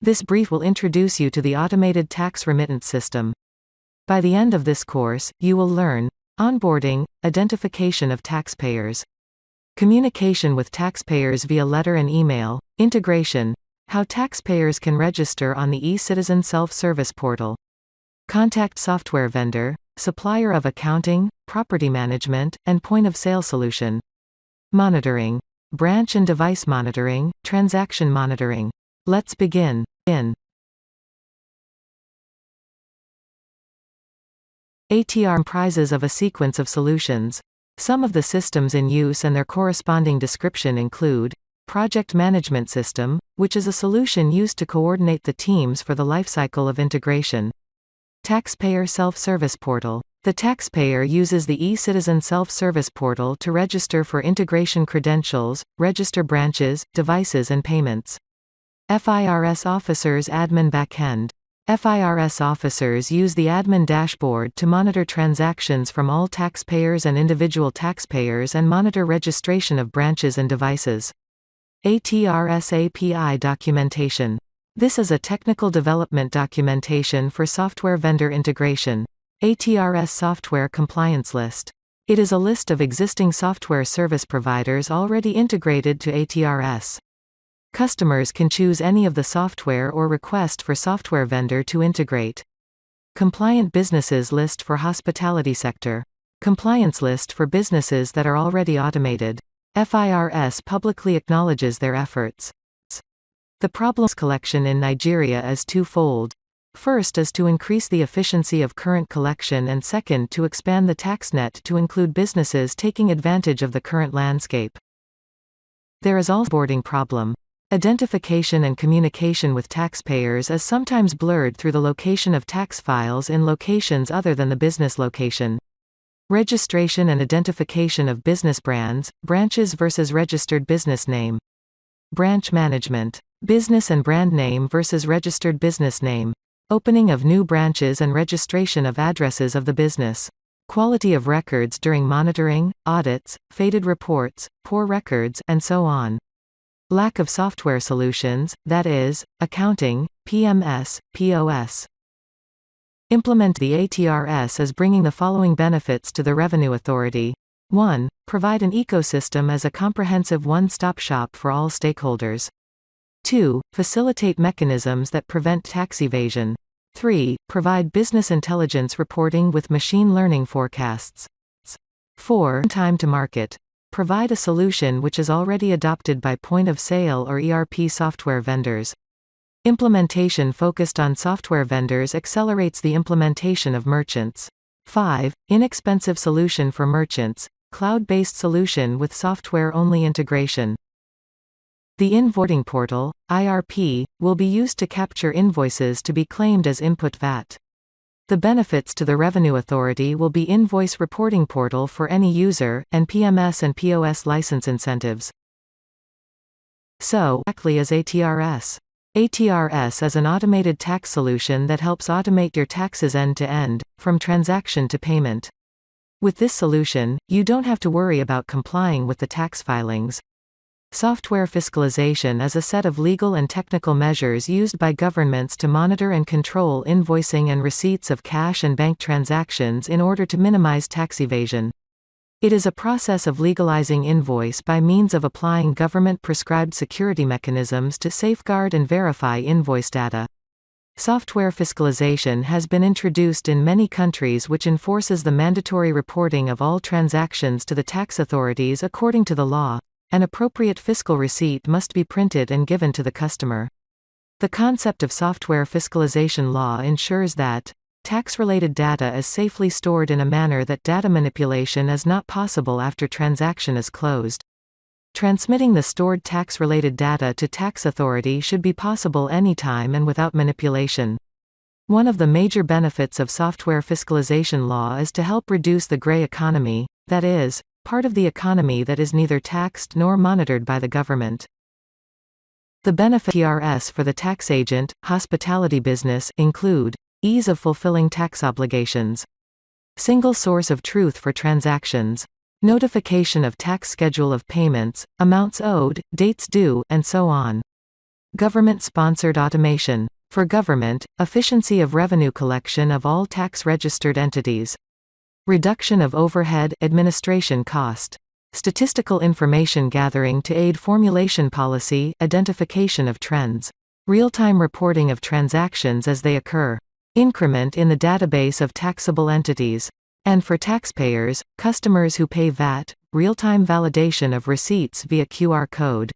This brief will introduce you to the automated tax remittance system. By the end of this course, you will learn onboarding, identification of taxpayers, communication with taxpayers via letter and email, integration, how taxpayers can register on the eCitizen self-service portal, contact software vendor, supplier of accounting, property management, and point-of-sale solution, monitoring, branch and device monitoring, transaction monitoring. Let's begin. ATR comprises of a sequence of solutions. Some of the systems in use and their corresponding description include Project Management System, which is a solution used to coordinate the teams for the lifecycle of integration. Taxpayer Self-Service Portal. The taxpayer uses the eCitizen self-service portal to register for integration credentials, register branches, devices and payments. FIRS Officers Admin Backend. FIRS officers use the admin dashboard to monitor transactions from all taxpayers and individual taxpayers and monitor registration of branches and devices. ATRS API documentation. This is a technical development documentation for software vendor integration. ATRS Software Compliance List. It is a list of existing software service providers already integrated to ATRS. Customers can choose any of the software or request for software vendor to integrate. Compliant Businesses List for hospitality sector. Compliance list for businesses that are already automated. FIRS publicly acknowledges their efforts. The problems collection in Nigeria is twofold. First is to increase the efficiency of current collection and second to expand the tax net to include businesses taking advantage of the current landscape. There is also onboarding problem. Identification and communication with taxpayers is sometimes blurred through the location of tax files in locations other than the business location. Registration and identification of business branches versus registered business name. Branch management. Business and brand name versus registered business name. Opening of new branches and registration of addresses of the business. Quality of records during monitoring, audits, faded reports, poor records, and so on. Lack of software solutions, that is, accounting, PMS, POS. Implement the ATRS is bringing the following benefits to the Revenue Authority. 1. Provide an ecosystem as a comprehensive one-stop shop for all stakeholders. 2. Facilitate mechanisms that prevent tax evasion. 3. Provide business intelligence reporting with machine learning forecasts. 4. Time to market. Provide a solution which is already adopted by point-of-sale or ERP software vendors. Implementation focused on software vendors accelerates the implementation of merchants. 5. Inexpensive solution for merchants, cloud-based solution with software-only integration. The Invoicing Portal, IRP, will be used to capture invoices to be claimed as input VAT. The benefits to the Revenue Authority will be invoice reporting portal for any user, and PMS and POS license incentives. So, exactly is ATRS. ATRS is an automated tax solution that helps automate your taxes end-to-end, from transaction to payment. With this solution, you don't have to worry about complying with the tax filings. Software fiscalization is a set of legal and technical measures used by governments to monitor and control invoicing and receipts of cash and bank transactions in order to minimize tax evasion. It is a process of legalizing invoice by means of applying government-prescribed security mechanisms to safeguard and verify invoice data. Software fiscalization has been introduced in many countries, which enforces the mandatory reporting of all transactions to the tax authorities according to the law. An appropriate fiscal receipt must be printed and given to the customer. The concept of software fiscalization law ensures that tax-related data is safely stored in a manner that data manipulation is not possible after transaction is closed. Transmitting the stored tax-related data to tax authority should be possible anytime and without manipulation. One of the major benefits of software fiscalization law is to help reduce the gray economy, that is, part of the economy that is neither taxed nor monitored by the government. The benefits of ATRS for the tax agent, hospitality business include ease of fulfilling tax obligations, single source of truth for transactions, notification of tax schedule of payments, amounts owed, dates due, and so on. Government-sponsored automation. For government, efficiency of revenue collection of all tax-registered entities. Reduction of overhead administration cost. Statistical information gathering to aid formulation policy, identification of trends. Real-time reporting of transactions as they occur. Increment in the database of taxable entities. And for taxpayers, customers who pay VAT, real-time validation of receipts via QR code.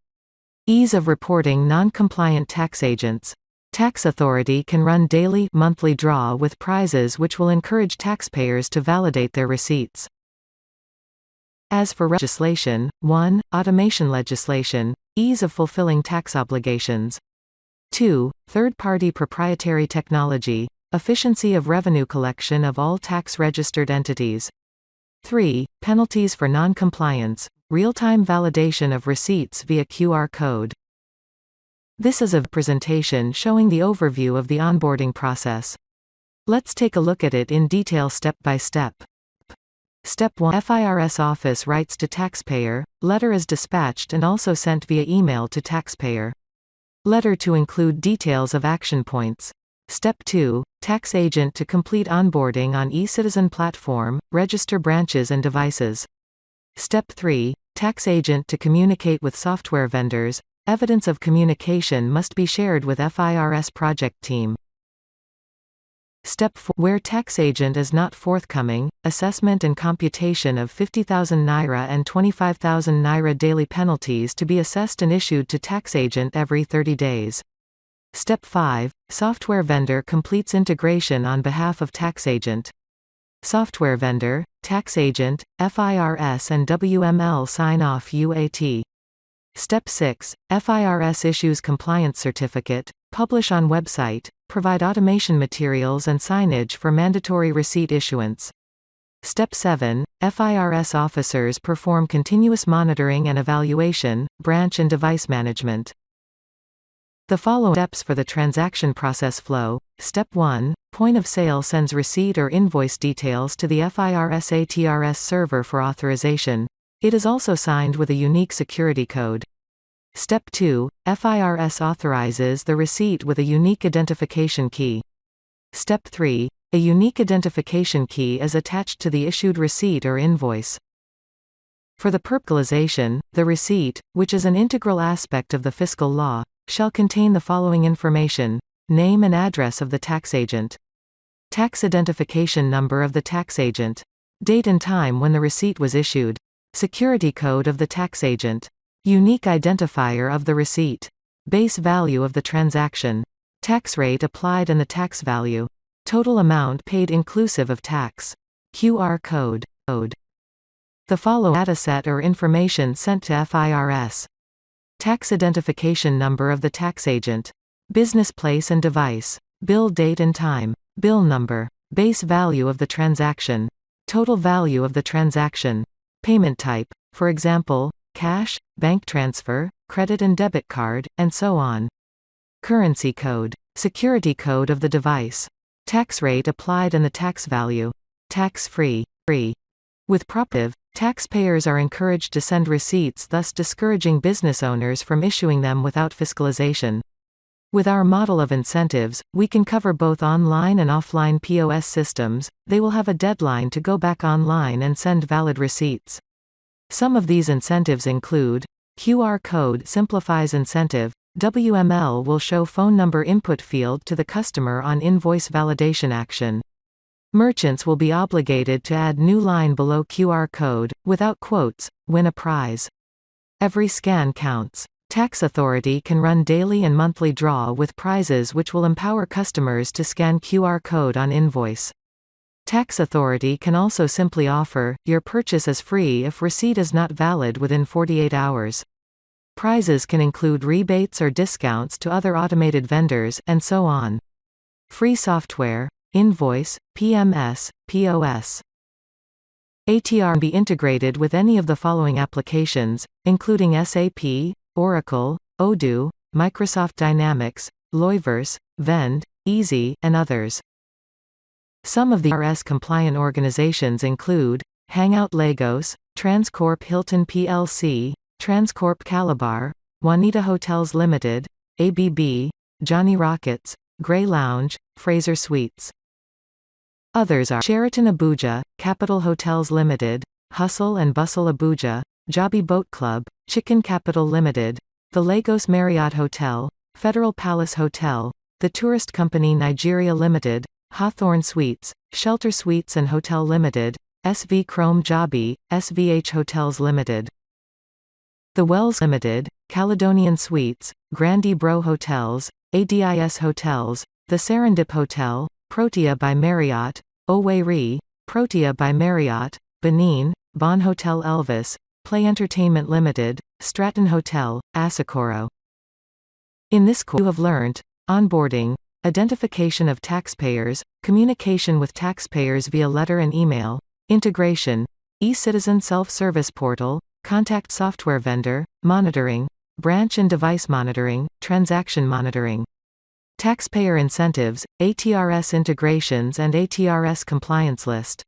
Ease of reporting non-compliant tax agents. Tax authority can run daily, monthly draw with prizes which will encourage taxpayers to validate their receipts. As for legislation, 1. Automation legislation, ease of fulfilling tax obligations. 2. Third-party proprietary technology, efficiency of revenue collection of all tax-registered entities. 3. Penalties for non-compliance, real-time validation of receipts via QR code. This is a presentation showing the overview of the onboarding process. Let's take a look at it in detail step by step. Step 1. FIRS office writes to taxpayer, letter is dispatched and also sent via email to taxpayer. Letter to include details of action points. Step 2. Tax agent to complete onboarding on eCitizen platform, register branches and devices. Step 3. Tax agent to communicate with software vendors. Evidence of communication must be shared with FIRS project team. Step 4. Where tax agent is not forthcoming, assessment and computation of 50,000 Naira and 25,000 Naira daily penalties to be assessed and issued to tax agent every 30 days. Step 5. Software vendor completes integration on behalf of tax agent. Software vendor, tax agent, FIRS and WML sign off UAT. Step 6. FIRS issues compliance certificate, publish on website, provide automation materials and signage for mandatory receipt issuance. Step 7. FIRS officers perform continuous monitoring and evaluation, branch and device management. The following steps for the transaction process flow. Step 1. Point of sale sends receipt or invoice details to the FIRS ATRS server for authorization. It is also signed with a unique security code. Step 2. FIRS authorizes the receipt with a unique identification key. Step 3. A unique identification key is attached to the issued receipt or invoice. For the fiscalization, the receipt, which is an integral aspect of the fiscal law, shall contain the following information: name and address of the tax agent, tax identification number of the tax agent, date and time when the receipt was issued, security code of the tax agent, unique identifier of the receipt, base value of the transaction, tax rate applied and the tax value, total amount paid inclusive of tax, QR code. The following dataset or information sent to FIRS: tax identification number of the tax agent, business place and device, bill date and time, bill number, base value of the transaction, total value of the transaction, payment type, for example, cash, bank transfer, credit and debit card, and so on. Currency code, security code of the device, tax rate applied and the tax value, tax-free. With proactive, taxpayers are encouraged to send receipts, thus discouraging business owners from issuing them without fiscalization. With our model of incentives, we can cover both online and offline POS systems. They will have a deadline to go back online and send valid receipts. Some of these incentives include: QR code simplifies incentive, WML will show phone number input field to the customer on invoice validation action. Merchants will be obligated to add new line below QR code, without quotes, win a prize. Every scan counts. Tax authority can run daily and monthly draw with prizes which will empower customers to scan QR code on invoice. Tax authority can also simply offer, your purchase is free if receipt is not valid within 48 hours. Prizes can include rebates or discounts to other automated vendors, and so on. Free software, invoice, PMS, POS. ATR can be integrated with any of the following applications, including SAP, Oracle, Odoo, Microsoft Dynamics, Loyverse, Vend, Easy, and others. Some of the FIRS-compliant organizations include Hangout Lagos, Transcorp Hilton plc, Transcorp Calabar, Juanita Hotels Limited, ABB, Johnny Rockets, Grey Lounge, Fraser Suites. Others are Sheraton Abuja, Capital Hotels Limited, Hustle and Bustle Abuja, Joby Boat Club, Chicken Capital Limited, the Lagos Marriott Hotel, Federal Palace Hotel, the Tourist Company Nigeria Limited, Hawthorne Suites, Shelter Suites and Hotel Limited, SV Chrome Joby, SVH Hotels Limited. The Wells Limited, Caledonian Suites, Grande Bro Hotels, ADIS Hotels, the Serendip Hotel, Protea by Marriott, Owerri, Protea by Marriott, Benin, Bon Hotel Elvis, Play Entertainment Limited, Stratton Hotel, Asokoro. In this course you have learnt onboarding, identification of taxpayers, communication with taxpayers via letter and email, integration, e-citizen self-service portal, contact software vendor, monitoring, branch and device monitoring, transaction monitoring, taxpayer incentives, ATRS integrations and ATRS compliance list.